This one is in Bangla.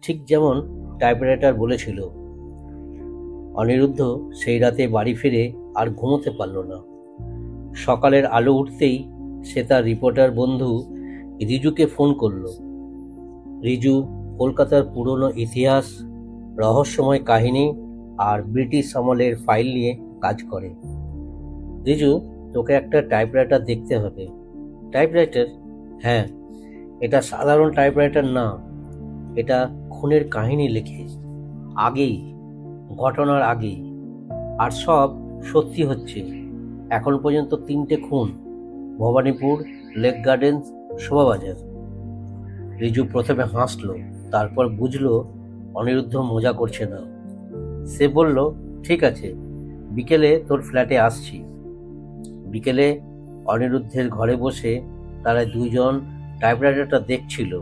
ঠিক যেমন টাইপরাইটার বলেছিল। অনিরুদ্ধ সেই রাতে বাড়ি ফিরে আর ঘুমোতে পারল না। সকালের আলো উঠতেই সে তার রিপোর্টার বন্ধু রিজুকে ফোন করল। রিজু কলকাতার পুরনো ইতিহাস, রহস্যময় কাহিনী আর ব্রিটিশ আমলের ফাইল নিয়ে কাজ করে। রিজু, তোকে একটা টাইপরাইটার দেখতে হবে। টাইপরাইটার? হ্যাঁ, এটা সাধারণ টাইপরাইটার না, এটা খুনের কাহিনী লেখে, আগেই, ঘটনার আগেই। আর সব সত্যি হচ্ছে। এখন পর্যন্ত 3টে খুন, ভবানীপুর, লেক গার্ডেন্স, শোভাবাজার। রিজু প্রথমে হাসলো, তারপর বুঝলো অনিরুদ্ধ মজা করছে না। সে বলল, ঠিক আছে, বিকেলে তোর ফ্ল্যাটে আসছি। বিকেলে অনিরুদ্ধের ঘরে বসে তারা দুজন টাইপরাইটারটা দেখছিল।